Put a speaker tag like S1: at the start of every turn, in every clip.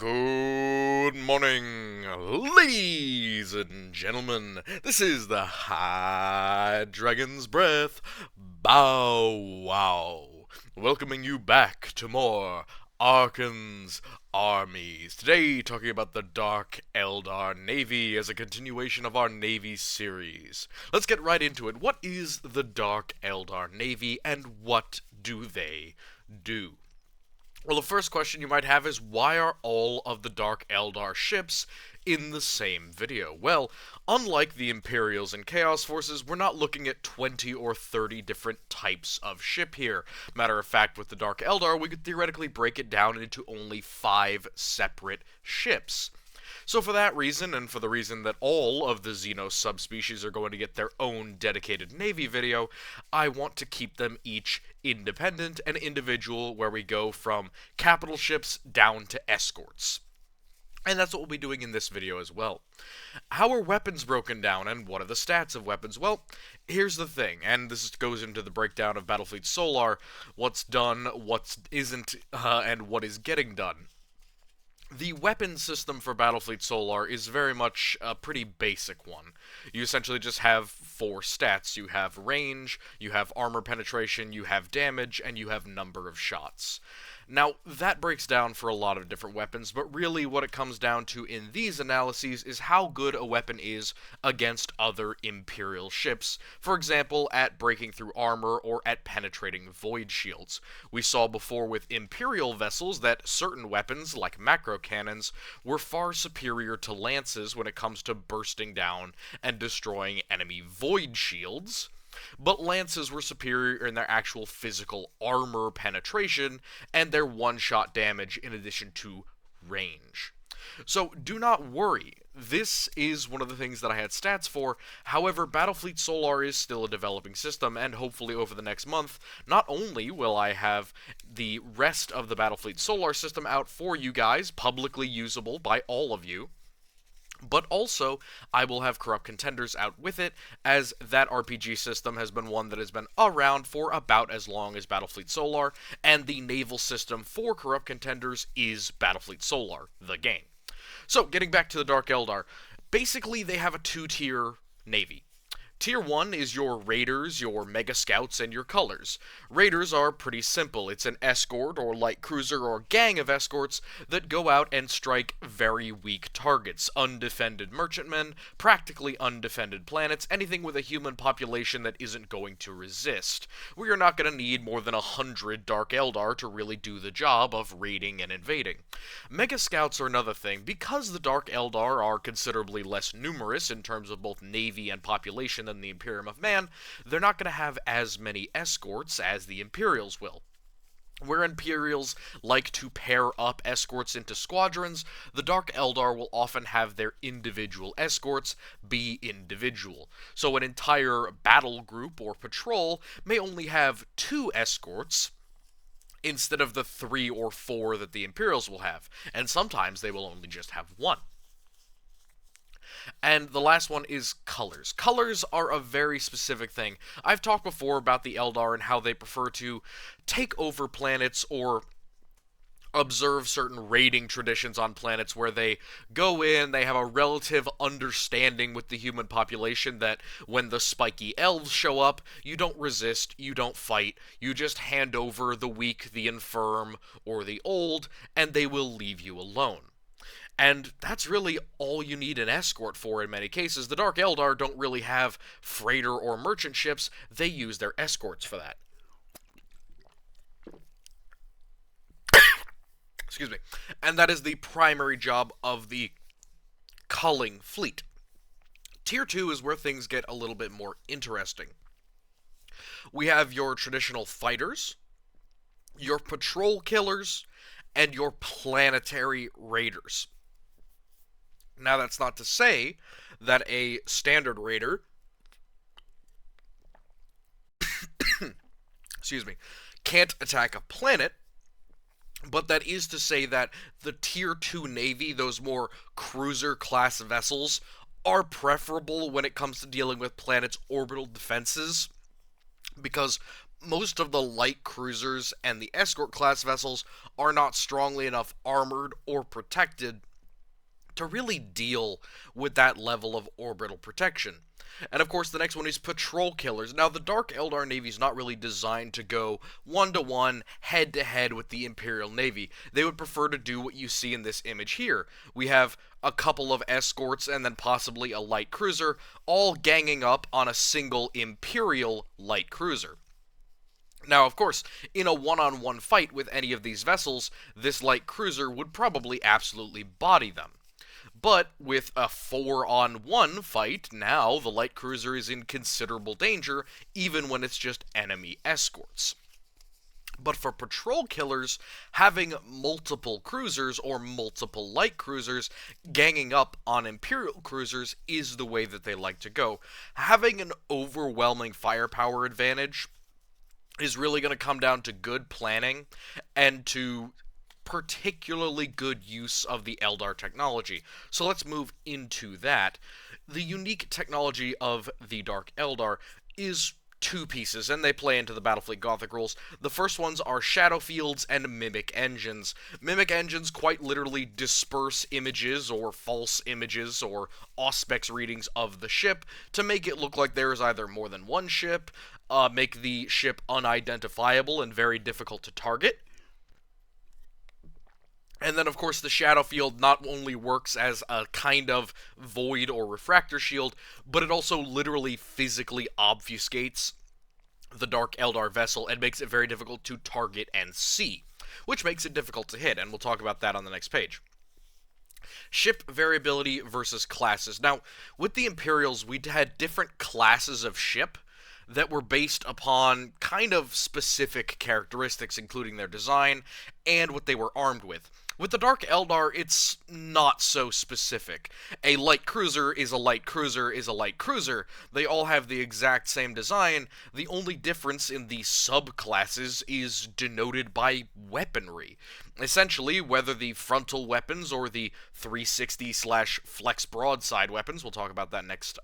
S1: Good morning, ladies and gentlemen. This is the High Dragon's Breath Bow Wow, welcoming you back to more Archon's Armies. Today, talking about the Dark Eldar Navy as a continuation of our Navy series. Let's get right into it. What is the Dark Eldar Navy, and what do they do? Well, the first question you might have is, why are all of the Dark Eldar ships in the same video? Well, unlike the Imperials and Chaos Forces, we're not looking at 20 or 30 different types of ship here. Matter of fact, with the Dark Eldar, we could theoretically break it down into only 5 separate ships. So for that reason, and for the reason that all of the Xenos subspecies are going to get their own dedicated Navy video, I want to keep them each independent and individual, where we go from capital ships down to escorts. And that's what we'll be doing in this video as well. How are weapons broken down, and what are the stats of weapons? Well, here's the thing, and this goes into the breakdown of Battlefleet Solar, what's done, what isn't, and what is getting done. The weapon system for Battlefleet Solar is very much a pretty basic one. You essentially just have 4 stats. You have range, you have armor penetration, you have damage, and you have number of shots. Now, that breaks down for a lot of different weapons, but really what it comes down to in these analyses is how good a weapon is against other Imperial ships, for example, at breaking through armor or at penetrating void shields. We saw before with Imperial vessels that certain weapons, like macro cannons, were far superior to lances when it comes to bursting down and destroying enemy void shields, but lances were superior in their actual physical armor penetration and their one-shot damage in addition to range. So do not worry, this is one of the things that I had stats for. However, Battlefleet Solar is still a developing system, and hopefully over the next month, not only will I have the rest of the Battlefleet Solar system out for you guys, publicly usable by all of you, but also, I will have Corrupt Contenders out with it, as that RPG system has been one that has been around for about as long as Battlefleet Solar, and the naval system for Corrupt Contenders is Battlefleet Solar, the game. So, getting back to the Dark Eldar, basically they have a 2-tier navy. Tier 1 is your Raiders, your Mega Scouts, and your Colors. Raiders are pretty simple. It's an escort or light cruiser or gang of escorts that go out and strike very weak targets. Undefended merchantmen, practically undefended planets, anything with a human population that isn't going to resist. We are not going to need more than 100 Dark Eldar to really do the job of raiding and invading. Mega Scouts are another thing. Because the Dark Eldar are considerably less numerous in terms of both navy and population than the Imperium of Man, they're not going to have as many escorts as the Imperials will. Where Imperials like to pair up escorts into squadrons, the Dark Eldar will often have their individual escorts be individual. So an entire battle group or patrol may only have 2 escorts instead of the 3 or 4 that the Imperials will have, and sometimes they will only just have 1. And the last one is colors. Colors are a very specific thing. I've talked before about the Eldar and how they prefer to take over planets or observe certain raiding traditions on planets where they go in, they have a relative understanding with the human population that when the spiky elves show up, you don't resist, you don't fight, you just hand over the weak, the infirm, or the old, and they will leave you alone. And that's really all you need an escort for in many cases. The Dark Eldar don't really have freighter or merchant ships, they use their escorts for that. Excuse me. And that is the primary job of the culling fleet. Tier 2 is where things get a little bit more interesting. We have your traditional fighters, your patrol killers, and your planetary raiders. Now, that's not to say that a standard raider excuse me, can't attack a planet, but that is to say that the Tier 2 Navy, those more cruiser-class vessels, are preferable when it comes to dealing with planets' orbital defenses, because most of the light cruisers and the escort class vessels are not strongly enough armored or protected to really deal with that level of orbital protection. And of course, the next one is patrol killers. Now, the Dark Eldar Navy is not really designed to go one-to-one, head-to-head with the Imperial Navy. They would prefer to do what you see in this image here. We have a couple of escorts and then possibly a light cruiser, all ganging up on a single Imperial light cruiser. Now, of course, in a one-on-one fight with any of these vessels, this light cruiser would probably absolutely body them. But with a 4-on-1 fight, now the light cruiser is in considerable danger, even when it's just enemy escorts. But for patrol killers, having multiple cruisers or multiple light cruisers ganging up on Imperial cruisers is the way that they like to go. Having an overwhelming firepower advantage is really going to come down to good planning and to particularly good use of the Eldar technology. So let's move into that. The unique technology of the Dark Eldar is two pieces, and they play into the Battlefleet Gothic rules. The first ones are shadow fields and mimic engines. Mimic engines quite literally disperse images or false images or auspex readings of the ship to make it look like there is either more than one ship, make the ship unidentifiable and very difficult to target. And then, of course, the shadow field not only works as a kind of void or refractor shield, but it also literally physically obfuscates the Dark Eldar vessel and makes it very difficult to target and see, which makes it difficult to hit, and we'll talk about that on the next page. Ship variability versus classes. Now, with the Imperials, we had different classes of ship that were based upon kind of specific characteristics, including their design and what they were armed with. With the Dark Eldar, it's not so specific. A light cruiser is a light cruiser is a light cruiser. They all have the exact same design. The only difference in the subclasses is denoted by weaponry. Essentially, whether the frontal weapons or the 360/flex broadside weapons, we'll talk about that next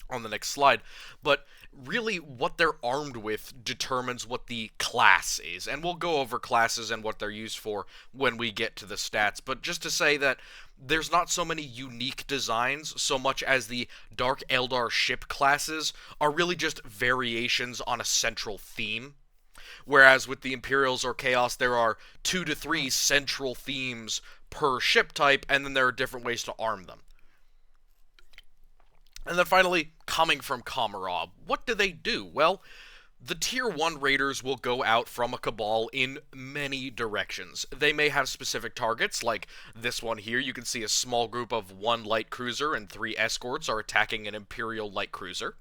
S1: on the next slide, but really what they're armed with determines what the class is, and we'll go over classes and what they're used for when we get to the stats, but just to say that there's not so many unique designs so much as the Dark Eldar ship classes are really just variations on a central theme. Whereas with the Imperials or Chaos, there are 2 to 3 central themes per ship type, and then there are different ways to arm them. And then finally, coming from Kamara, what do they do? Well, the Tier 1 raiders will go out from a Cabal in many directions. They may have specific targets, like this one here. You can see a small group of 1 light cruiser and 3 escorts are attacking an Imperial light cruiser.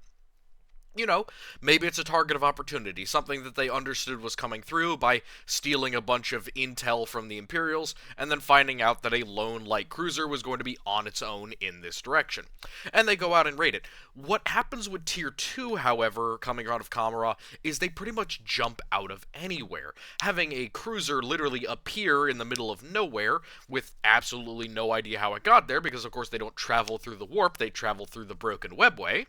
S1: You know, maybe it's a target of opportunity, something that they understood was coming through by stealing a bunch of intel from the Imperials, and then finding out that a lone light cruiser was going to be on its own in this direction. And they go out and raid it. What happens with Tier 2, however, coming out of Kamara, is they pretty much jump out of anywhere. Having a cruiser literally appear in the middle of nowhere, with absolutely no idea how it got there, because of course they don't travel through the warp, they travel through the broken webway,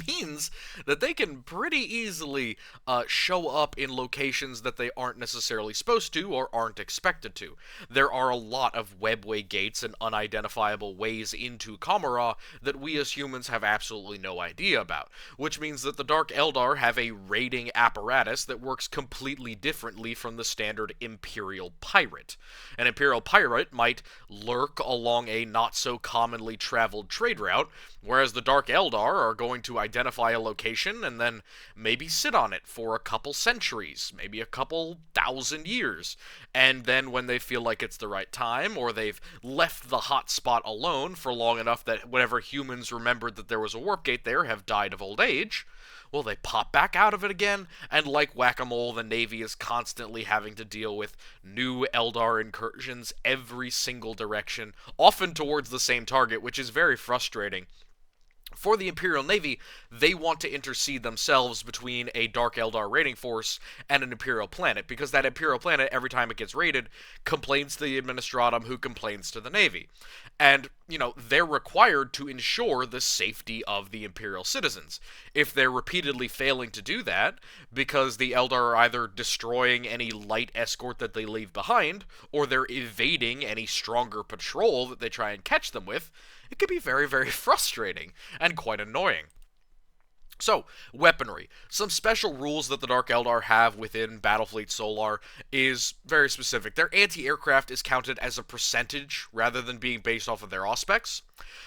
S1: means that they can pretty easily show up in locations that they aren't necessarily supposed to or aren't expected to. There are a lot of webway gates and unidentifiable ways into Kamara that we as humans have absolutely no idea about, which means that the Dark Eldar have a raiding apparatus that works completely differently from the standard Imperial pirate. An Imperial pirate might lurk along a not-so-commonly traveled trade route, whereas the Dark Eldar are going to identify a location and then maybe sit on it for a couple centuries, maybe a couple thousand years, and then when they feel like it's the right time, or they've left the hot spot alone for long enough that whenever humans remembered that there was a warp gate there have died of old age, well, they pop back out of it again, and like Whack-A-Mole, the Navy is constantly having to deal with new Eldar incursions every single direction, often towards the same target, which is very frustrating For the Imperial Navy, they want to intercede themselves between a Dark Eldar raiding force and an Imperial planet, because that Imperial planet, every time it gets raided, complains to the Administratum, who complains to the Navy. And, they're required to ensure the safety of the Imperial citizens. If they're repeatedly failing to do that, because the Eldar are either destroying any light escort that they leave behind, or they're evading any stronger patrol that they try and catch them with, it can be very, very frustrating and quite annoying. So, weaponry. Some special rules that the Dark Eldar have within Battlefleet Solar is very specific. Their anti-aircraft is counted as a percentage rather than being based off of their auspex.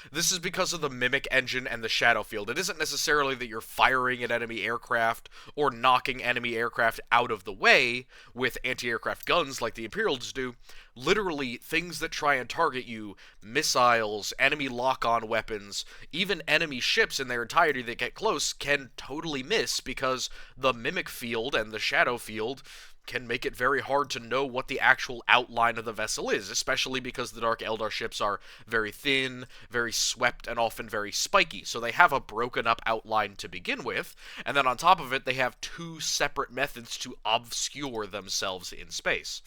S1: This is because of the Mimic engine and the Shadow Field. It isn't necessarily that you're firing at enemy aircraft or knocking enemy aircraft out of the way with anti-aircraft guns like the Imperials do. Literally, things that try and target you, missiles, enemy lock-on weapons, even enemy ships in their entirety that get close can totally miss because the Mimic field and the Shadow field can make it very hard to know what the actual outline of the vessel is, especially because the Dark Eldar ships are very thin, very swept, and often very spiky. So they have a broken up outline to begin with, and then on top of it, they have two separate methods to obscure themselves in space.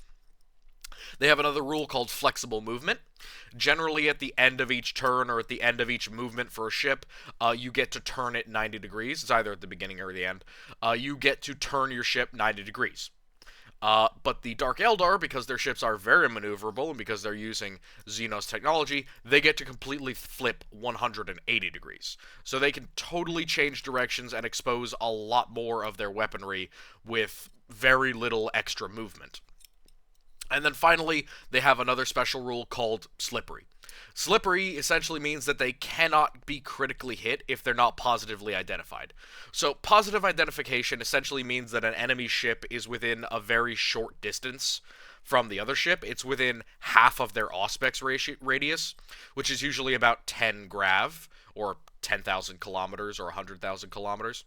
S1: They have another rule called flexible movement. Generally, at the end of each turn or at the end of each movement for a ship, you get to turn it 90 degrees. It's either at the beginning or the end. You get to turn your ship 90 degrees. But the Dark Eldar, because their ships are very maneuverable and because they're using Xenos technology, they get to completely flip 180 degrees. So they can totally change directions and expose a lot more of their weaponry with very little extra movement. And then finally, they have another special rule called slippery. Slippery essentially means that they cannot be critically hit if they're not positively identified. So positive identification essentially means that an enemy ship is within a very short distance from the other ship. It's within half of their auspex radius, which is usually about 10 grav, or 10,000 kilometers, or 100,000 kilometers.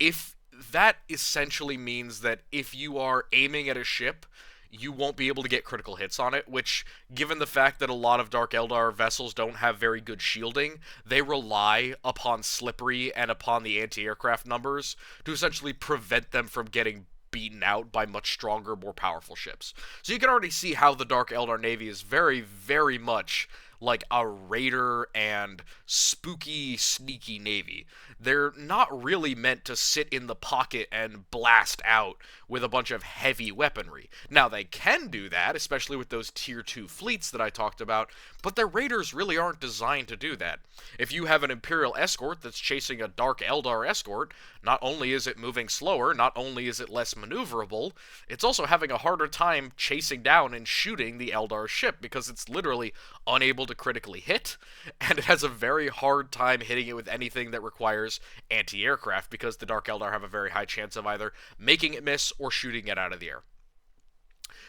S1: If that essentially means that if you are aiming at a ship, you won't be able to get critical hits on it, which, given the fact that a lot of Dark Eldar vessels don't have very good shielding, they rely upon slippery and upon the anti-aircraft numbers to essentially prevent them from getting beaten out by much stronger, more powerful ships. So you can already see how the Dark Eldar Navy is very, very much like a raider and spooky, sneaky navy. They're not really meant to sit in the pocket and blast out with a bunch of heavy weaponry. Now, they can do that, especially with those Tier 2 fleets that I talked about, but their raiders really aren't designed to do that. If you have an Imperial escort that's chasing a Dark Eldar escort, not only is it moving slower, not only is it less maneuverable, it's also having a harder time chasing down and shooting the Eldar ship, because it's literally unable to critically hit, and it has a very hard time hitting it with anything that requires anti-aircraft, because the Dark Eldar have a very high chance of either making it miss or shooting it out of the air.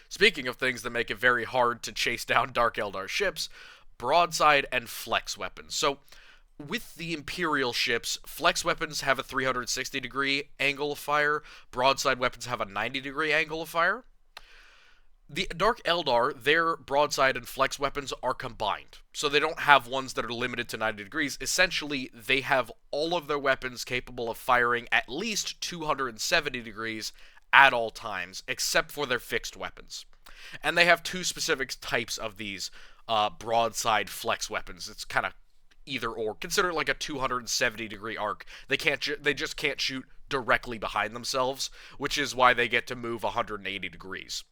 S1: Speaking of things that make it very hard to chase down Dark Eldar ships, broadside and flex weapons. So, with the Imperial ships, flex weapons have a 360-degree angle of fire, broadside weapons have a 90-degree angle of fire. The Dark Eldar, their broadside and flex weapons are combined, so they don't have ones that are limited to 90 degrees. Essentially, they have all of their weapons capable of firing at least 270 degrees at all times, except for their fixed weapons. And they have two specific types of these broadside flex weapons. It's kind of either or. Consider it like a 270-degree arc. They just can't shoot directly behind themselves, which is why they get to move 180 degrees.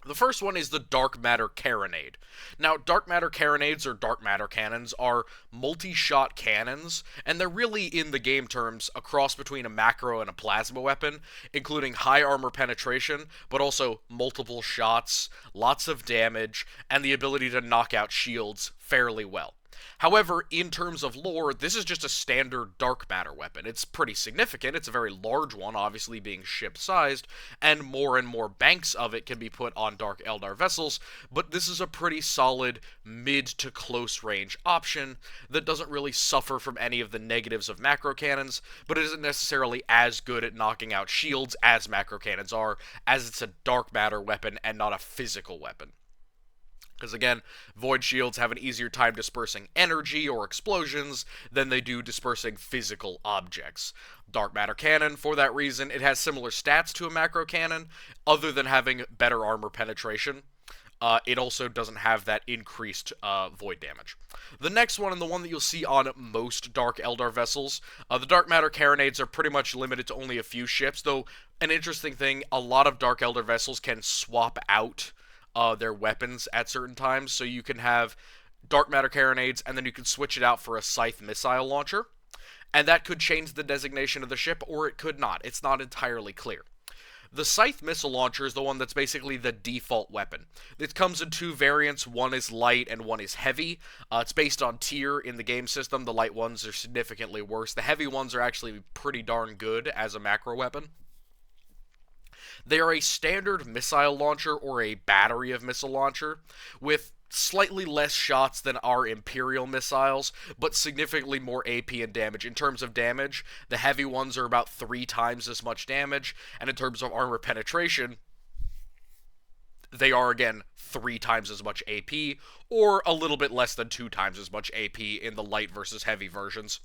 S1: The first one is the Dark Matter Carronade. Now, Dark Matter Carronades, or Dark Matter Cannons, are multi-shot cannons, and they're really, in the game terms, a cross between a macro and a plasma weapon, including high armor penetration, but also multiple shots, lots of damage, and the ability to knock out shields fairly well. However, in terms of lore, this is just a standard dark matter weapon. It's pretty significant. It's a very large one, obviously being ship-sized, and more banks of it can be put on Dark Eldar vessels, but this is a pretty solid mid to close range option that doesn't really suffer from any of the negatives of macro cannons, but it isn't necessarily as good at knocking out shields as macro cannons are, as it's a dark matter weapon and not a physical weapon. Because again, void shields have an easier time dispersing energy or explosions than they do dispersing physical objects. Dark matter cannon, for that reason, it has similar stats to a macro cannon, other than having better armor penetration. It also doesn't have that increased void damage. The next one, and the one that you'll see on most Dark Eldar vessels, the Dark Matter carronades are pretty much limited to only a few ships, though an interesting thing, a lot of Dark Eldar vessels can swap out their weapons at certain times, so you can have Dark Matter carronades, and then you can switch it out for a Scythe missile launcher, and that could change the designation of the ship, or it could not. It's not entirely clear. The Scythe missile launcher is the one that's basically the default weapon. It comes in two variants, one is light and one is heavy. It's based on tier in the game system. The light ones are significantly worse. The heavy ones are actually pretty darn good as a macro weapon. They are a standard missile launcher or a battery of missile launcher with slightly less shots than our Imperial missiles, but significantly more AP and damage. In terms of damage, the heavy ones are about 3 times as much damage, and in terms of armor penetration, they are, again, 3 times as much AP, or a little bit less than 2 times as much AP in the light versus heavy versions.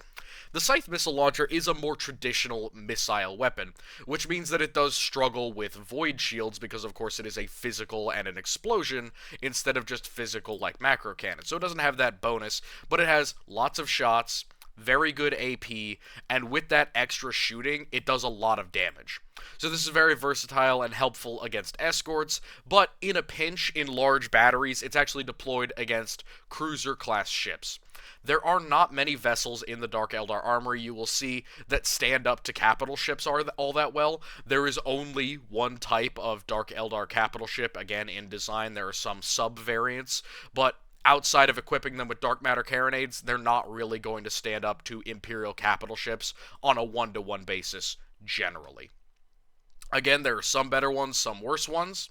S1: The Scythe missile launcher is a more traditional missile weapon, which means that it does struggle with void shields because, of course, it is a physical and an explosion instead of just physical like macro cannon. So it doesn't have that bonus, but it has lots of shots, very good AP, and with that extra shooting, it does a lot of damage. So this is very versatile and helpful against escorts, but in a pinch, in large batteries, it's actually deployed against cruiser-class ships. There are not many vessels in the Dark Eldar armory you will see that stand up to capital ships all that well. There is only one type of Dark Eldar capital ship. Again, in design, there are some sub-variants, but outside of equipping them with Dark Matter carronades, they're not really going to stand up to Imperial capital ships on a one-to-one basis, generally. Again, there are some better ones, some worse ones,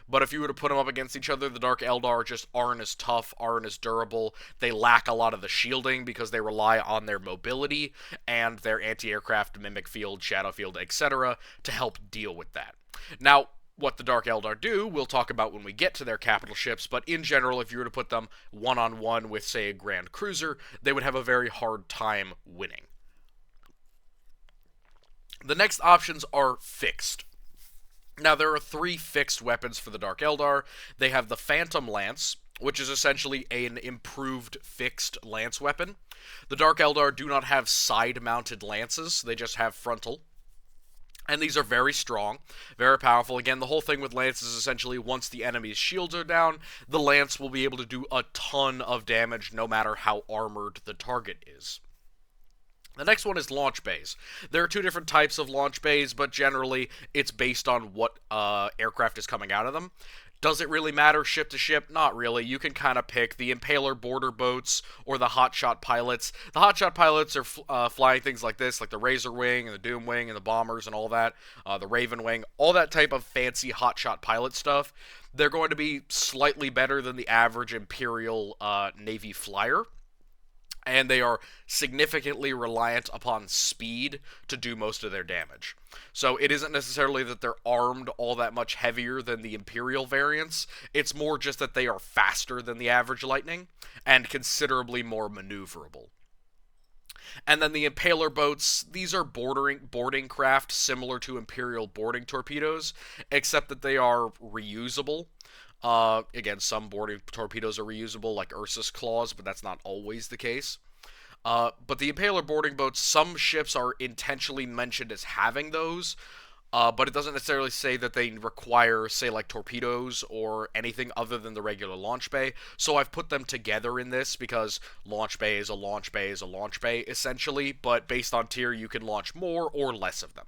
S1: but if you were to put them up against each other, the Dark Eldar just aren't as tough, aren't as durable. They lack a lot of the shielding because they rely on their mobility and their anti-aircraft, mimic field, shadow field, etc. to help deal with that. Now, what the Dark Eldar do, we'll talk about when we get to their capital ships, but in general, if you were to put them one-on-one with, say, a Grand Cruiser, they would have a very hard time winning. The next options are fixed. Now, there are 3 fixed weapons for the Dark Eldar. They have the Phantom Lance, which is essentially an improved fixed lance weapon. The Dark Eldar do not have side-mounted lances, they just have frontal. And these are very strong, very powerful. Again, the whole thing with lances is essentially once the enemy's shields are down, the lance will be able to do a ton of damage no matter how armored the target is. The next one is launch bays. There are 2 different types of launch bays, but generally it's based on what aircraft is coming out of them. Does it really matter ship to ship? Not really. You can kind of pick the Impaler border boats or the hotshot pilots. The hotshot pilots are flying things like this, like the Razor Wing and the Doom Wing and the bombers and all that, the Raven Wing, all that type of fancy hotshot pilot stuff. They're going to be slightly better than the average Imperial Navy flyer, and they are significantly reliant upon speed to do most of their damage. So it isn't necessarily that they're armed all that much heavier than the Imperial variants, it's more just that they are faster than the average Lightning, and considerably more maneuverable. And then the Impaler boats, these are boarding craft similar to Imperial boarding torpedoes, except that they are reusable. Again, some boarding torpedoes are reusable, like Ursus Claws, but that's not always the case. But the Impaler boarding boats, some ships are intentionally mentioned as having those, but it doesn't necessarily say that they require, say, like torpedoes or anything other than the regular launch bay. So I've put them together in this because launch bay is a launch bay is a launch bay, essentially, but based on tier, you can launch more or less of them.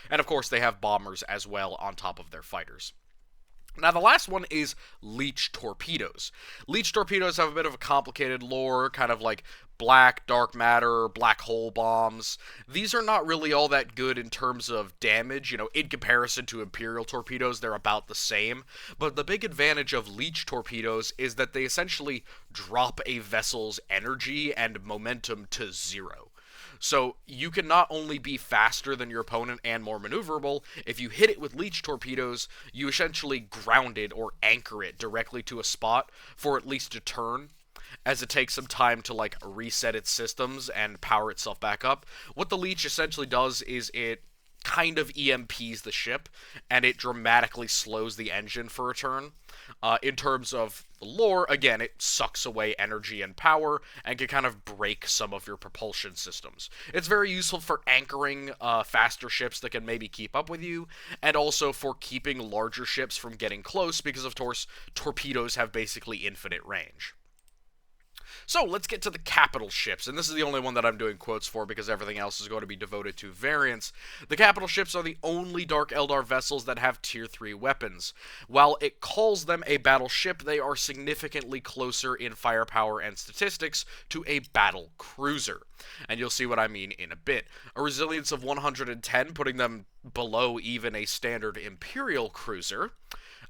S1: And of course, they have bombers as well on top of their fighters. Now, the last one is Leech Torpedoes. Leech Torpedoes have a bit of a complicated lore, kind of like black, dark matter, black hole bombs. These are not really all that good in terms of damage. In comparison to Imperial torpedoes, they're about the same. But the big advantage of Leech Torpedoes is that they essentially drop a vessel's energy and momentum to 0. So you can not only be faster than your opponent and more maneuverable, if you hit it with leech torpedoes, you essentially ground it or anchor it directly to a spot for at least a turn, as it takes some time to like reset its systems and power itself back up. What the leech essentially does is it kind of EMPs the ship, and it dramatically slows the engine for a turn. In terms of lore, again, it sucks away energy and power, and can kind of break some of your propulsion systems. It's very useful for anchoring faster ships that can maybe keep up with you, and also for keeping larger ships from getting close, because of course, torpedoes have basically infinite range. So let's get to the capital ships, and this is the only one that I'm doing quotes for because everything else is going to be devoted to variants. The capital ships are the only Dark Eldar vessels that have Tier 3 weapons. While it calls them a battleship, they are significantly closer in firepower and statistics to a battle cruiser. And you'll see what I mean in a bit. A resilience of 110, putting them below even a standard Imperial cruiser.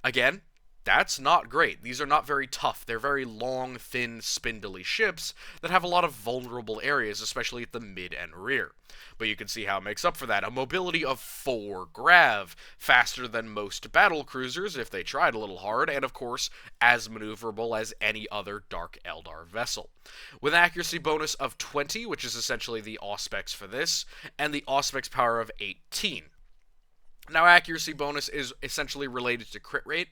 S1: Again, that's not great. These are not very tough. They're very long, thin, spindly ships that have a lot of vulnerable areas, especially at the mid and rear. But you can see how it makes up for that. A mobility of 4 grav, faster than most battle cruisers if they tried a little hard, and of course, as maneuverable as any other Dark Eldar vessel. With an accuracy bonus of 20, which is essentially the Auspex for this, and the Auspex power of 18. Now, accuracy bonus is essentially related to crit rate,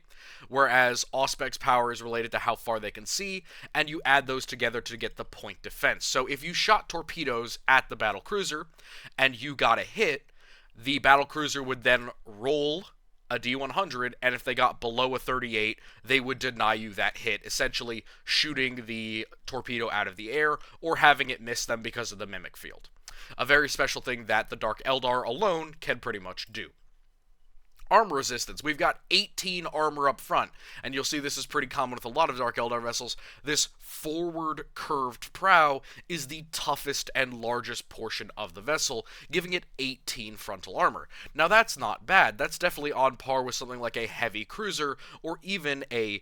S1: whereas Auspex power is related to how far they can see, and you add those together to get the point defense. So if you shot torpedoes at the battlecruiser, and you got a hit, the battlecruiser would then roll a D100, and if they got below a 38, they would deny you that hit, essentially shooting the torpedo out of the air, or having it miss them because of the mimic field. A very special thing that the Dark Eldar alone can pretty much do. Armor resistance. We've got 18 armor up front, and you'll see this is pretty common with a lot of Dark Eldar vessels. This forward curved prow is the toughest and largest portion of the vessel, giving it 18 frontal armor. Now that's not bad. That's definitely on par with something like a heavy cruiser, or even a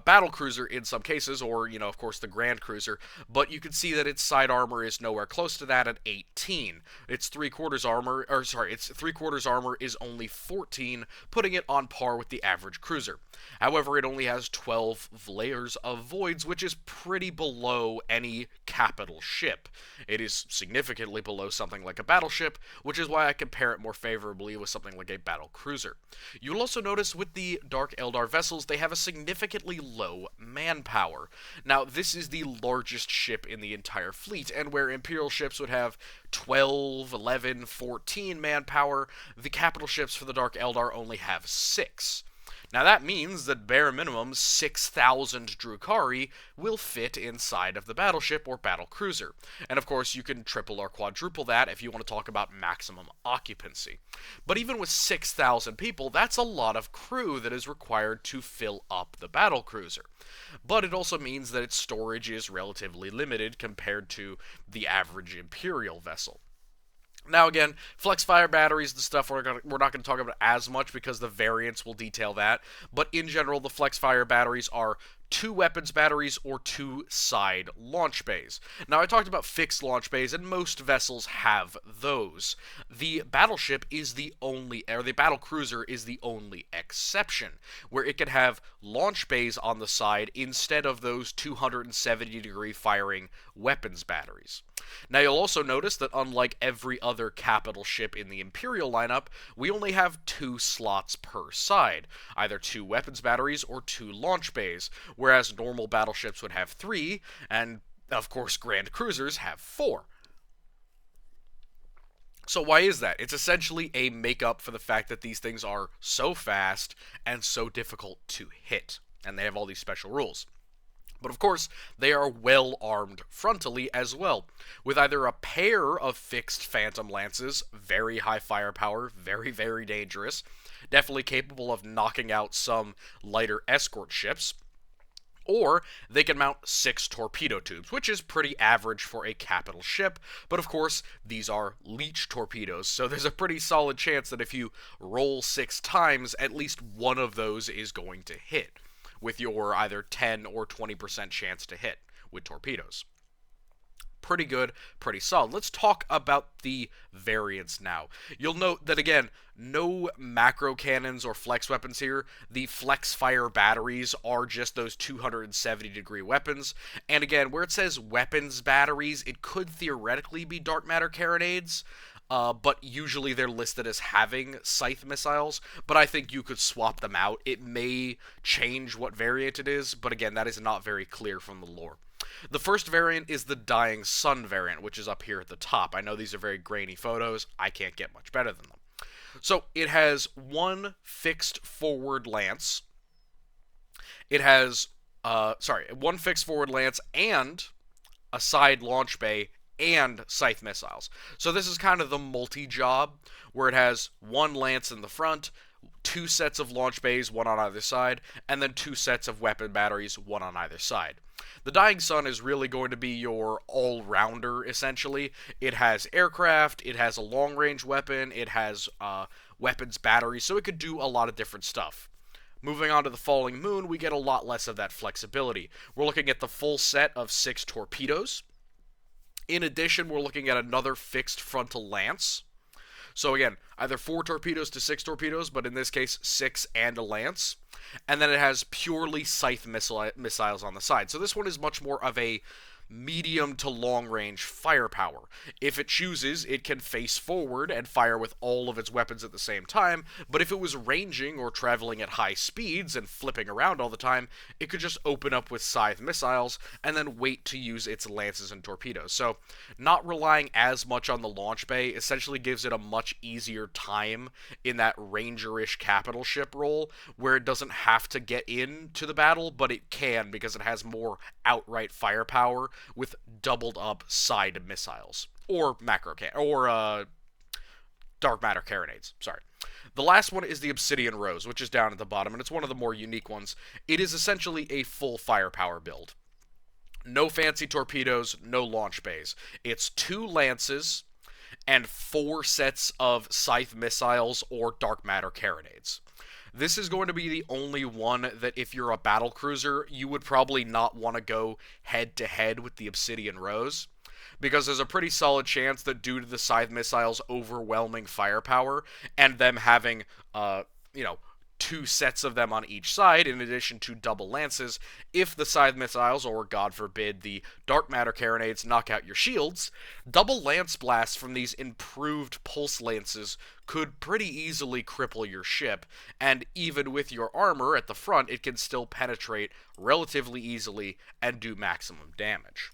S1: battle cruiser in some cases, or, you know, of course, the Grand Cruiser, but you can see that its side armor is nowhere close to that at 18. Its three-quarters armor is only 14, putting it on par with the average cruiser. However, it only has 12 layers of voids, which is pretty below any capital ship. It is significantly below something like a battleship, which is why I compare it more favorably with something like a battle cruiser. You'll also notice with the Dark Eldar vessels, they have a significantly low manpower. Now, this is the largest ship in the entire fleet, and where Imperial ships would have 12, 11, 14 manpower, the capital ships for the Dark Eldar only have 6. Now that means that bare minimum 6,000 Drukhari will fit inside of the battleship or battle cruiser. And of course you can triple or quadruple that if you want to talk about maximum occupancy. But even with 6,000 people, that's a lot of crew that is required to fill up the battle cruiser. But it also means that its storage is relatively limited compared to the average Imperial vessel. Now again, flex fire batteries, the stuff we're not going to talk about as much because the variants will detail that, but in general the flex fire batteries are 2 weapons batteries or 2 side launch bays. Now I talked about fixed launch bays, and most vessels have those. The battleship is the only, or the battle cruiser is the only exception, where it can have launch bays on the side instead of those 270-degree firing weapons batteries. Now you'll also notice that unlike every other capital ship in the Imperial lineup, we only have 2 slots per side, either 2 weapons batteries or 2 launch bays, whereas normal battleships would have 3, and of course Grand Cruisers have 4. So why is that? It's essentially a make-up for the fact that these things are so fast and so difficult to hit, and they have all these special rules. But of course, they are well armed frontally as well, with either a pair of fixed Phantom Lances, very high firepower, very, very dangerous, definitely capable of knocking out some lighter escort ships, or they can mount 6 torpedo tubes, which is pretty average for a capital ship, but of course, these are leech torpedoes, so there's a pretty solid chance that if you roll 6 times, at least one of those is going to hit, with your either 10 or 20% chance to hit with torpedoes. Pretty good, pretty solid. Let's talk about the variants now. You'll note that, again, no macro cannons or flex weapons here. The flex fire batteries are just those 270-degree weapons. And again, where it says weapons batteries, it could theoretically be dark matter carronades. But usually they're listed as having scythe missiles, but I think you could swap them out. It may change what variant it is, but again, that is not very clear from the lore. The first variant is the Dying Sun variant, which is up here at the top. I know these are very grainy photos. I can't get much better than them. So it has one fixed forward lance. It has, one fixed forward lance and a side launch bay and scythe missiles. So this is kind of the multi-job, where it has one lance in the front, two sets of launch bays, one on either side, and then two sets of weapon batteries, one on either side. The Dying Sun is really going to be your all-rounder, essentially. It has aircraft, it has a long-range weapon, it has weapons batteries, so it could do a lot of different stuff. Moving on to the Falling Moon, we get a lot less of that flexibility. We're looking at the full set of 6 torpedoes. In addition, we're looking at another fixed frontal lance. So again, either 4 torpedoes to 6 torpedoes, but in this case, 6 and a lance. And then it has purely scythe missiles on the side. So this one is much more of a medium to long range firepower. If it chooses, it can face forward and fire with all of its weapons at the same time, but if it was ranging or traveling at high speeds and flipping around all the time, it could just open up with scythe missiles and then wait to use its lances and torpedoes. So not relying as much on the launch bay essentially gives it a much easier time in that ranger-ish capital ship role, where it doesn't have to get into the battle, but it can because it has more outright firepower with doubled up side missiles or dark matter carronades. Sorry. The last one is the Obsidian Rose, which is down at the bottom, and it's one of the more unique ones. It is essentially a full firepower build. No fancy torpedoes, no launch bays. It's 2 lances and 4 sets of scythe missiles or dark matter carronades. This is going to be the only one that if you're a battle cruiser, you would probably not want to go head-to-head with the Obsidian Rose, because there's a pretty solid chance that due to the scythe missiles' overwhelming firepower, and them having, 2 sets of them on each side, in addition to double lances, if the scythe missiles, or god forbid, the dark matter carronades knock out your shields, double lance blasts from these improved pulse lances could pretty easily cripple your ship, and even with your armor at the front, it can still penetrate relatively easily and do maximum damage.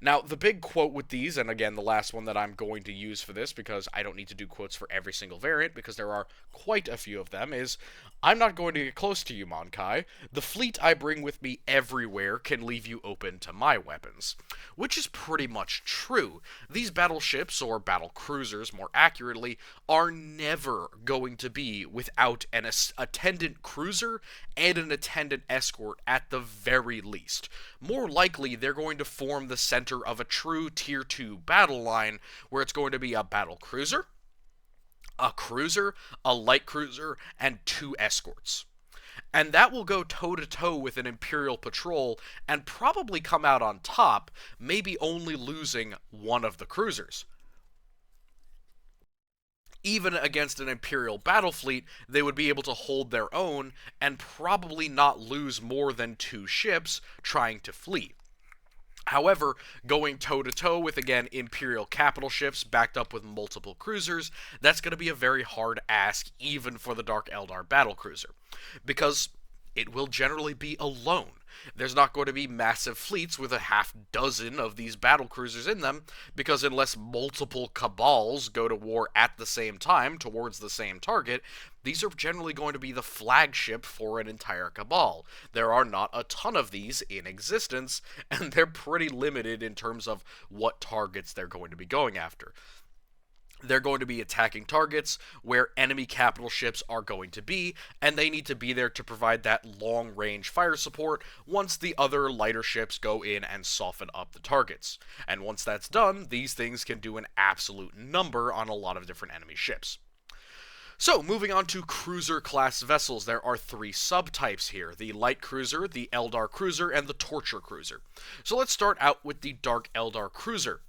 S1: Now, the big quote with these, and again, the last one that I'm going to use for this, because I don't need to do quotes for every single variant, because there are quite a few of them, is, "I'm not going to get close to you, Mon-Kai. The fleet I bring with me everywhere can leave you open to my weapons." Which is pretty much true. These battleships, or battle cruisers more accurately, are never going to be without an attendant cruiser and an attendant escort at the very least. More likely, they're going to form the center of a true Tier 2 battle line, where it's going to be a battle cruiser, a cruiser, a light cruiser, and 2 escorts. And that will go toe-to-toe with an Imperial patrol and probably come out on top, maybe only losing one of the cruisers. Even against an Imperial battle fleet, they would be able to hold their own and probably not lose more than 2 ships trying to flee. However, going toe-to-toe with, again, Imperial capital ships backed up with multiple cruisers, that's going to be a very hard ask even for the Dark Eldar battlecruiser, because it will generally be alone. There's not going to be massive fleets with a half dozen of these battlecruisers in them, because unless multiple cabals go to war at the same time towards the same target, these are generally going to be the flagship for an entire cabal. There are not a ton of these in existence, and they're pretty limited in terms of what targets they're going to be going after. They're going to be attacking targets where enemy capital ships are going to be, and they need to be there to provide that long-range fire support once the other lighter ships go in and soften up the targets. And once that's done, these things can do an absolute number on a lot of different enemy ships. So, moving on to cruiser-class vessels, there are three subtypes here: the light cruiser, the Eldar cruiser, and the torture cruiser. So let's start out with the Dark Eldar cruiser.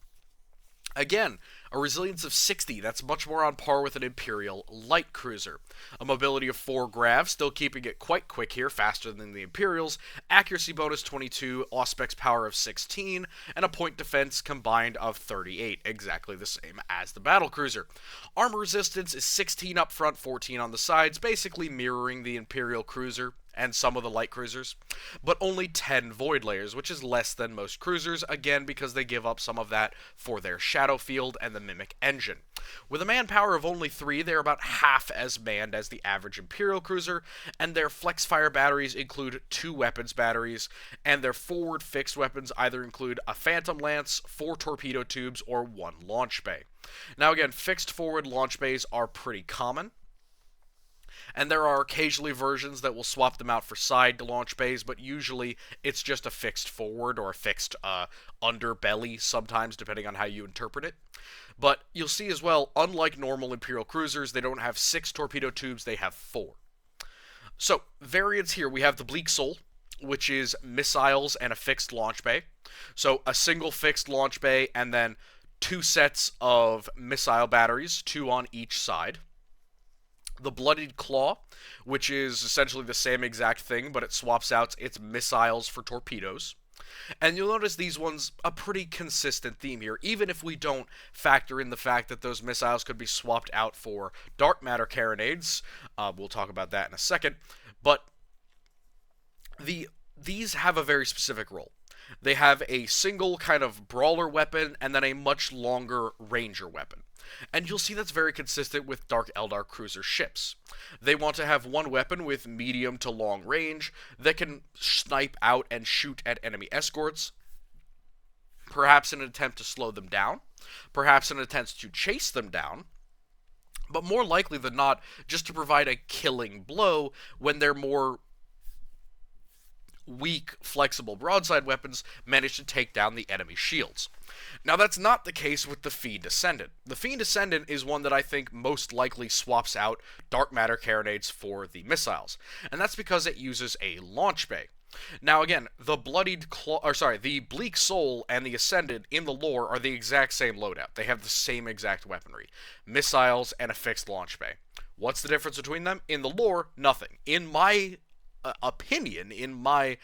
S1: Again, a resilience of 60, that's much more on par with an Imperial light cruiser. A mobility of 4 grav, still keeping it quite quick here, faster than the Imperials. Accuracy bonus 22, Auspex power of 16, and a point defense combined of 38, exactly the same as the battlecruiser. Armor resistance is 16 up front, 14 on the sides, basically mirroring the Imperial cruiser and some of the light cruisers, but only 10 void layers, which is less than most cruisers, again because they give up some of that for their shadow field and the mimic engine. With a manpower of only 3, they're about half as manned as the average Imperial cruiser, and their flex fire batteries include 2 weapons batteries, and their forward fixed weapons either include a phantom lance, 4 torpedo tubes, or 1 launch bay. Now again, fixed forward launch bays are pretty common, and there are occasionally versions that will swap them out for side launch bays, but usually it's just a fixed forward or a fixed underbelly sometimes, depending on how you interpret it. But you'll see as well, unlike normal Imperial cruisers, they don't have 6 torpedo tubes, they have 4. So, variants here, we have the Bleak Soul, which is missiles and a fixed launch bay. So, a single fixed launch bay and then 2 sets of missile batteries, 2 on each side. The Bloodied Claw, which is essentially the same exact thing, but it swaps out its missiles for torpedoes. And you'll notice these ones, a pretty consistent theme here, even if we don't factor in the fact that those missiles could be swapped out for dark matter carronades. We'll talk about that in a second. But these have a very specific role. They have a single kind of brawler weapon and then a much longer ranger weapon. And you'll see that's very consistent with Dark Eldar cruiser ships. They want to have one weapon with medium to long range that can snipe out and shoot at enemy escorts, perhaps in an attempt to slow them down, perhaps in an attempt to chase them down, but more likely than not, just to provide a killing blow when they're more weak, flexible broadside weapons manage to take down the enemy shields. Now, that's not the case with the Fiend Ascendant. The Fiend Ascendant is one that I think most likely swaps out dark matter carronades for the missiles, and that's because it uses a launch bay. Now, again, the the Bleak Soul and the Ascendant in the lore are the exact same loadout. They have the same exact weaponry, missiles and a fixed launch bay. What's the difference between them? In the lore, nothing. In my opinion, in my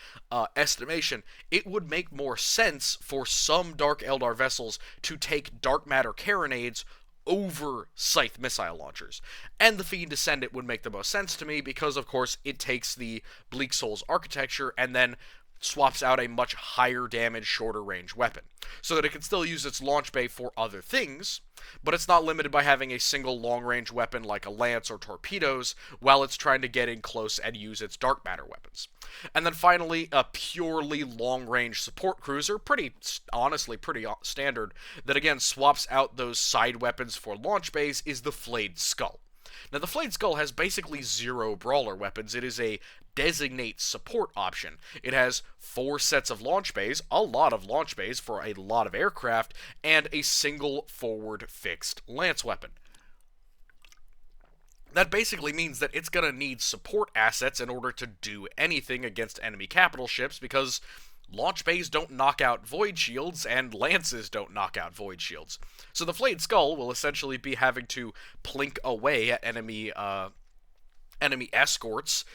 S1: estimation, it would make more sense for some Dark Eldar vessels to take dark matter carronades over scythe missile launchers. And the Fiend Ascendant would make the most sense to me because, of course, it takes the Bleak Soul's architecture and then swaps out a much higher damage, shorter range weapon, so that it can still use its launch bay for other things, but it's not limited by having a single long-range weapon like a lance or torpedoes while it's trying to get in close and use its dark matter weapons. And then finally, a purely long-range support cruiser, honestly pretty standard, that again swaps out those side weapons for launch bays, is the Flayed Skull. Now, the Flayed Skull has basically 0 brawler weapons. It is a designate support option. It has 4 sets of launch bays, a lot of launch bays for a lot of aircraft, and a single forward fixed lance weapon. That basically means that it's going to need support assets in order to do anything against enemy capital ships, because launch bays don't knock out void shields, and lances don't knock out void shields. So the Flayed Skull will essentially be having to plink away at enemy escorts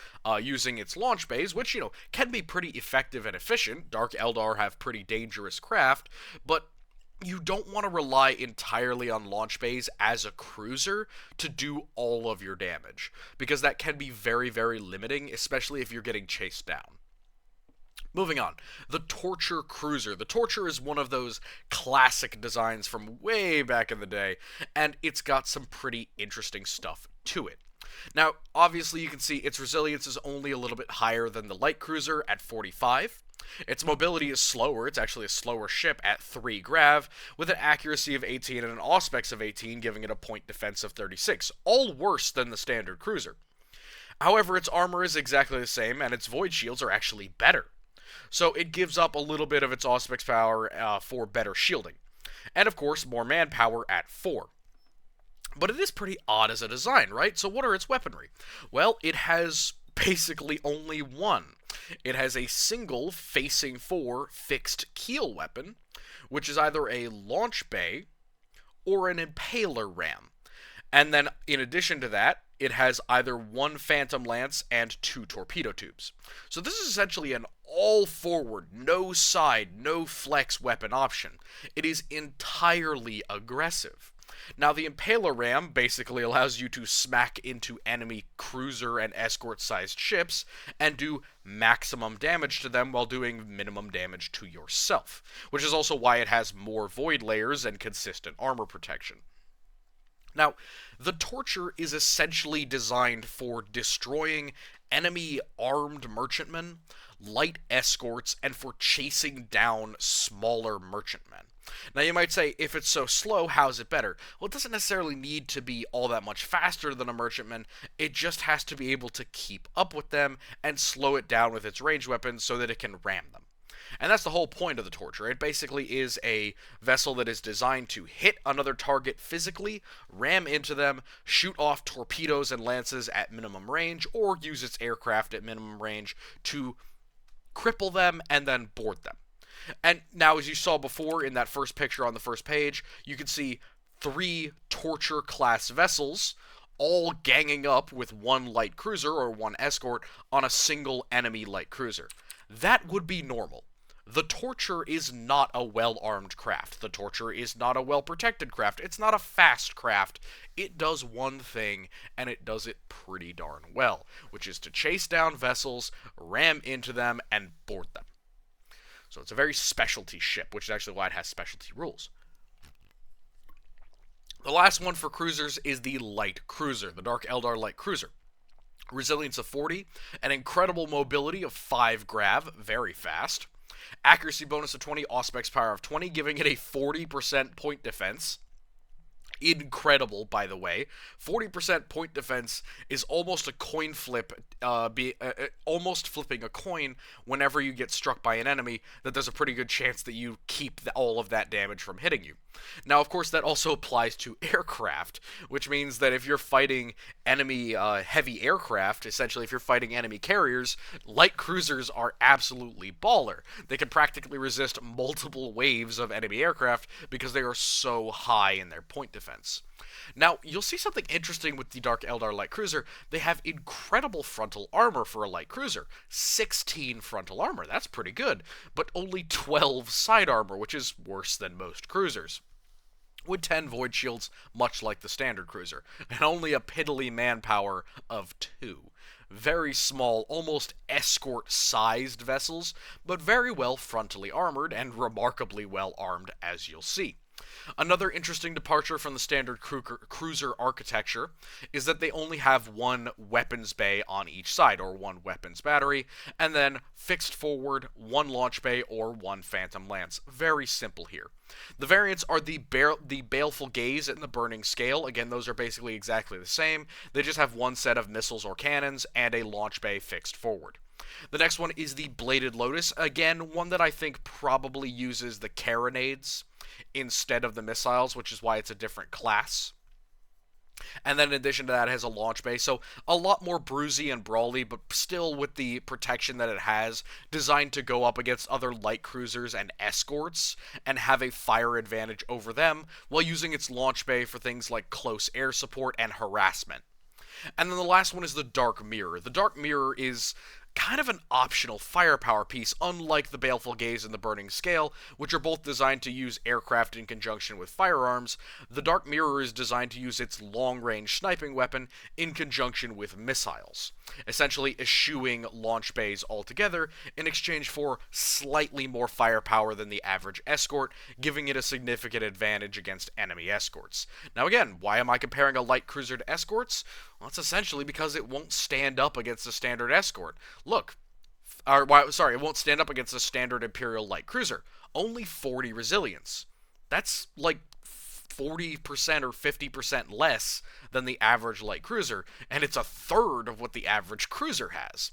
S1: using its launch bays, which, can be pretty effective and efficient. Dark Eldar have pretty dangerous craft, but you don't want to rely entirely on launch bays as a cruiser to do all of your damage, because that can be very, very limiting, especially if you're getting chased down. Moving on, the Torture Cruiser. The Torture is one of those classic designs from way back in the day, and it's got some pretty interesting stuff to it. Now, obviously you can see its resilience is only a little bit higher than the Light Cruiser at 45. Its mobility is slower. It's actually a slower ship at 3 grav, with an accuracy of 18 and an auspex of 18, giving it a point defense of 36. All worse than the standard cruiser. However, its armor is exactly the same, and its void shields are actually better. So it gives up a little bit of its auspex power for better shielding. And of course, more manpower at 4. But it is pretty odd as a design, right? So what are its weaponry? Well, it has basically only one. It has a single facing forward fixed keel weapon, which is either a launch bay or an impaler ram. And then, in addition to that, it has either one phantom lance and two torpedo tubes. So this is essentially an all forward, no side, no flex weapon option. It is entirely aggressive. Now, the Impaler Ram basically allows you to smack into enemy cruiser and escort sized ships and do maximum damage to them while doing minimum damage to yourself, which is also why it has more void layers and consistent armor protection. Now, the Torture is essentially designed for destroying enemy armed merchantmen, light escorts, and for chasing down smaller merchantmen. Now, you might say, if it's so slow, how's it better? Well, it doesn't necessarily need to be all that much faster than a merchantman. It just has to be able to keep up with them and slow it down with its ranged weapons so that it can ram them. And that's the whole point of the Torture. It basically is a vessel that is designed to hit another target physically, ram into them, shoot off torpedoes and lances at minimum range, or use its aircraft at minimum range to cripple them and then board them. And now, as you saw before in that first picture on the first page, you can see 3 Torture-class vessels all ganging up with one light cruiser or one escort on a single enemy light cruiser. That would be normal. The Torture is not a well-armed craft. The Torture is not a well-protected craft. It's not a fast craft. It does one thing, and it does it pretty darn well, which is to chase down vessels, ram into them, and board them. So it's a very specialty ship, which is actually why it has specialty rules. The last one for cruisers is the Light Cruiser, the Dark Eldar Light Cruiser. Resilience of 40, an incredible mobility of 5 grav, very fast. Accuracy bonus of 20, Auspex power of 20, giving it a 40% point defense. Incredible, by the way. 40% point defense is almost a coin flip, almost flipping a coin whenever you get struck by an enemy, that there's a pretty good chance that you keep all of that damage from hitting you. Now, of course, that also applies to aircraft, which means that if you're fighting enemy heavy aircraft, essentially if you're fighting enemy carriers, light cruisers are absolutely baller. They can practically resist multiple waves of enemy aircraft because they are so high in their point defense. Now, you'll see something interesting with the Dark Eldar Light Cruiser. They have incredible frontal armor for a light cruiser. 16 frontal armor, that's pretty good, but only 12 side armor, which is worse than most cruisers. With 10 void shields, much like the standard cruiser, and only a piddly manpower of 2. Very small, almost escort-sized vessels, but very well frontally armored and remarkably well armed, as you'll see. Another interesting departure from the standard cruiser architecture is that they only have one weapons bay on each side, or one weapons battery, and then fixed forward, one launch bay, or one phantom lance. Very simple here. The variants are the Baleful Gaze and the Burning Scale. Again, those are basically exactly the same. They just have one set of missiles or cannons and a launch bay fixed forward. The next one is the Bladed Lotus. Again, one that I think probably uses the carronades instead of the missiles, which is why it's a different class. And then in addition to that, it has a launch bay, so a lot more bruisey and brawly, but still with the protection that it has, designed to go up against other light cruisers and escorts, and have a fire advantage over them, while using its launch bay for things like close air support and harassment. And then the last one is the Dark Mirror. The Dark Mirror is kind of an optional firepower piece, unlike the Baleful Gaze and the Burning Scale, which are both designed to use aircraft in conjunction with firearms. The Dark Mirror is designed to use its long-range sniping weapon in conjunction with missiles, essentially eschewing launch bays altogether in exchange for slightly more firepower than the average escort, giving it a significant advantage against enemy escorts. Now again, why am I comparing a light cruiser to escorts? Well, it's essentially because it won't stand up against a standard escort. Look, it won't stand up against a standard Imperial light cruiser. Only 40 resilience. That's like 40% or 50% less than the average light cruiser, and it's a third of what the average cruiser has.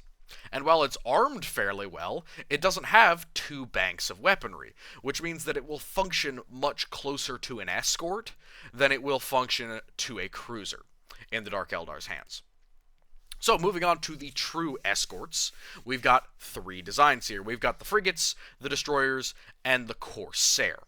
S1: And while it's armed fairly well, it doesn't have two banks of weaponry, which means that it will function much closer to an escort than it will function to a cruiser in the Dark Eldar's hands. So, moving on to the true escorts, we've got three designs here. We've got the frigates, the destroyers, and the Corsair.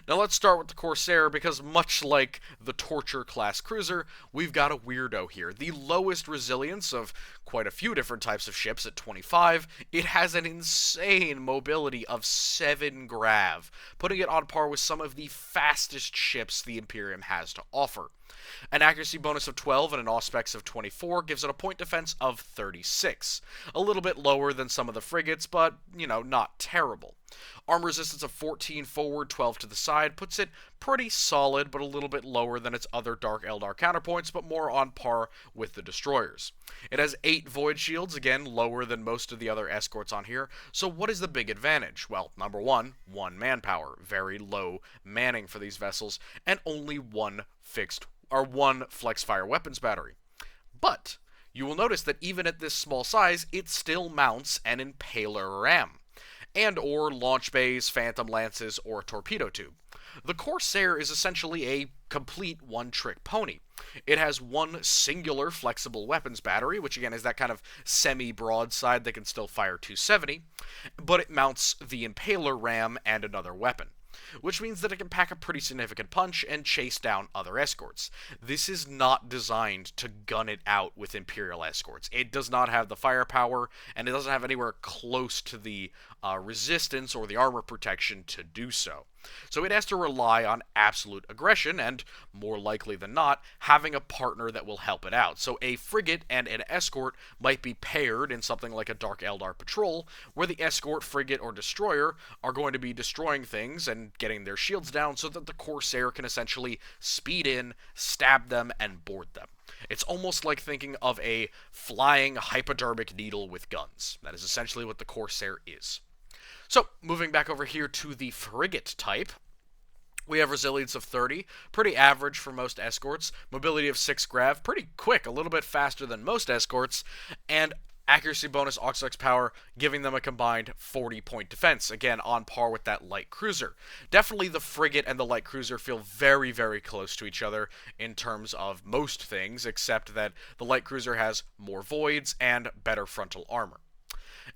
S1: Now let's start with the Corsair, because much like the Torture class cruiser, we've got a weirdo here. The lowest resilience of quite a few different types of ships at 25, it has an insane mobility of 7 grav, putting it on par with some of the fastest ships the Imperium has to offer. An accuracy bonus of 12 and an auspex of 24 gives it a point defense of 36. A little bit lower than some of the frigates, but, not terrible. Armor resistance of 14 forward, 12 to the side puts it pretty solid, but a little bit lower than its other Dark Eldar counterpoints, but more on par with the destroyers. It has 8 void shields, again lower than most of the other escorts on here. So what is the big advantage? Well, number one manpower, very low manning for these vessels, and only one flex fire weapons battery. But you will notice that even at this small size, it still mounts an impaler ram, and or launch bays, phantom lances, or a torpedo tube. The Corsair is essentially a complete one-trick pony. It has one singular flexible weapons battery, which again is that kind of semi-broadside that can still fire 270, but it mounts the impaler ram and another weapon, which means that it can pack a pretty significant punch and chase down other escorts. This is not designed to gun it out with Imperial escorts. It does not have the firepower, and it doesn't have anywhere close to the resistance or the armor protection to do so. So it has to rely on absolute aggression, and, more likely than not, having a partner that will help it out. So a frigate and an escort might be paired in something like a Dark Eldar patrol, where the escort, frigate, or destroyer are going to be destroying things and getting their shields down so that the Corsair can essentially speed in, stab them, and board them. It's almost like thinking of a flying hypodermic needle with guns. That is essentially what the Corsair is. So, moving back over here to the frigate type, we have resilience of 30, pretty average for most escorts, mobility of 6 grav, pretty quick, a little bit faster than most escorts, and accuracy bonus Auxilic power, giving them a combined 40-point defense, again on par with that light cruiser. Definitely the frigate and the light cruiser feel very, very close to each other in terms of most things, except that the light cruiser has more voids and better frontal armor.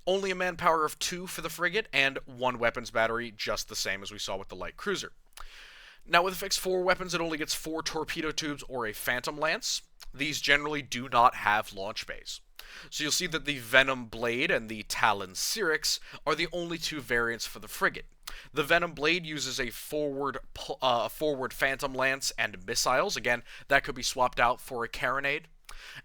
S1: Only a manpower of 2 for the frigate, and 1 weapons battery, just the same as we saw with the light cruiser. Now, with a fixed 4 weapons, it only gets 4 torpedo tubes or a phantom lance. These generally do not have launch bays. So you'll see that the Venom Blade and the Talon Syrinx are the only 2 variants for the frigate. The Venom Blade uses a forward phantom lance and missiles. Again, that could be swapped out for a carronade.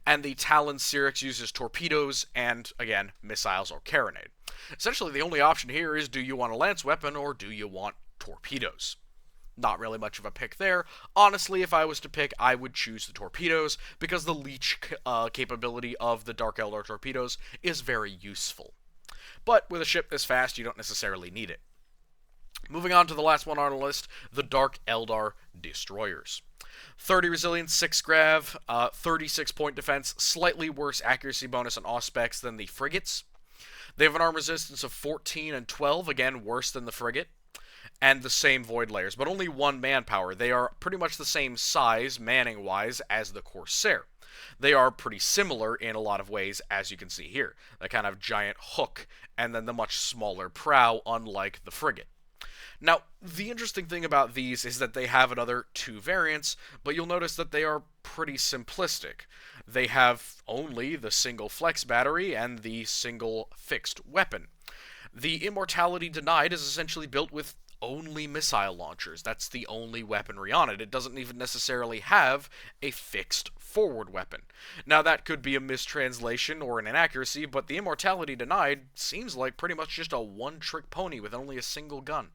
S1: And the Talon Syrinx uses torpedoes and, again, missiles or carronade. Essentially, the only option here is, do you want a lance weapon or do you want torpedoes? Not really much of a pick there. Honestly, if I was to pick, I would choose the torpedoes, because the leech capability of the Dark Eldar torpedoes is very useful. But with a ship this fast, you don't necessarily need it. Moving on to the last one on our list, the Dark Eldar destroyers. 30 resilience, 6 grav, 36 point defense, slightly worse accuracy bonus and auspex than the frigates. They have an armor resistance of 14 and 12, again worse than the frigate, and the same void layers, but only 1 manpower. They are pretty much the same size, manning-wise, as the Corsair. They are pretty similar in a lot of ways, as you can see here. The kind of giant hook, and then the much smaller prow, unlike the frigate. Now, the interesting thing about these is that they have another 2 variants, but you'll notice that they are pretty simplistic. They have only the single flex battery and the single fixed weapon. The Immortality Denied is essentially built with only missile launchers. That's the only weaponry on it. It doesn't even necessarily have a fixed forward weapon. Now, that could be a mistranslation or an inaccuracy, but the Immortality Denied seems like pretty much just a one-trick pony with only a single gun.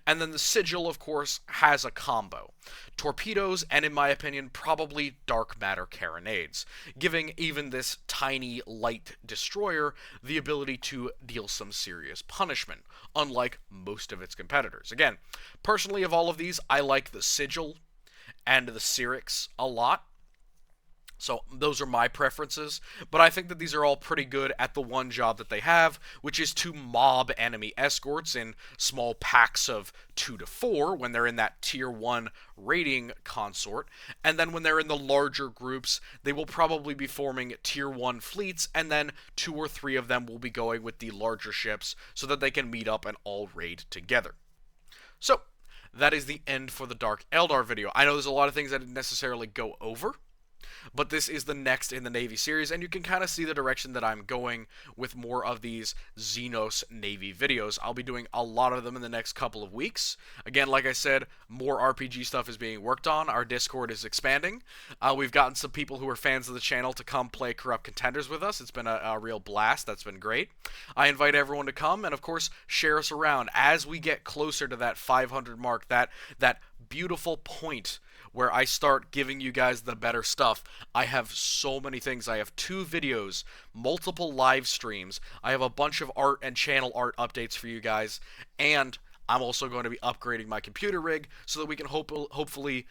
S1: And then the Sigil, of course, has a combo. Torpedoes, and in my opinion, probably dark matter carronades, giving even this tiny, light destroyer the ability to deal some serious punishment, unlike most of its competitors. Again, personally, of all of these, I like the Sigil and the Syrinx a lot. So those are my preferences, but I think that these are all pretty good at the one job that they have, which is to mob enemy escorts in small packs of 2 to 4 when they're in that tier 1 raiding consort, and then when they're in the larger groups, they will probably be forming tier 1 fleets, and then 2 or 3 of them will be going with the larger ships so that they can meet up and all raid together. So, that is the end for the Dark Eldar video. I know there's a lot of things I didn't necessarily go over, but this is the next in the Navy series, and you can kind of see the direction that I'm going with more of these Xenos Navy videos. I'll be doing a lot of them in the next couple of weeks. Again, like I said, more RPG stuff is being worked on. Our Discord is expanding. We've gotten some people who are fans of the channel to come play Corrupt Contenders with us. It's been a real blast. That's been great. I invite everyone to come, and of course, share us around as we get closer to that 500 mark, that beautiful point where I start giving you guys the better stuff. I have so many things. I have 2 videos, multiple live streams. I have a bunch of art and channel art updates for you guys, and I'm also going to be upgrading my computer rig so that we can hopefully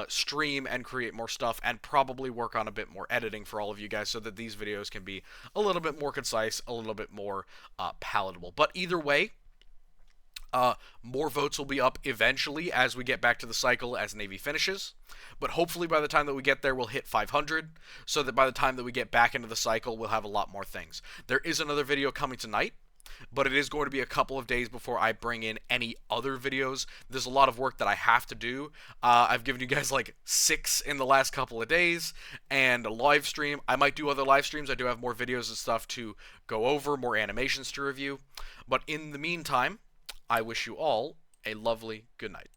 S1: stream and create more stuff, and probably work on a bit more editing for all of you guys so that these videos can be a little bit more concise, a little bit more palatable. But either way, more votes will be up eventually as we get back to the cycle as Navy finishes, but hopefully by the time that we get there, we'll hit 500, so that by the time that we get back into the cycle, we'll have a lot more things. There is another video coming tonight, but it is going to be a couple of days before I bring in any other videos. There's a lot of work that I have to do. I've given you guys like 6 in the last couple of days, and a live stream. I might do other live streams. I do have more videos and stuff to go over, more animations to review, but in the meantime, I wish you all a lovely good night.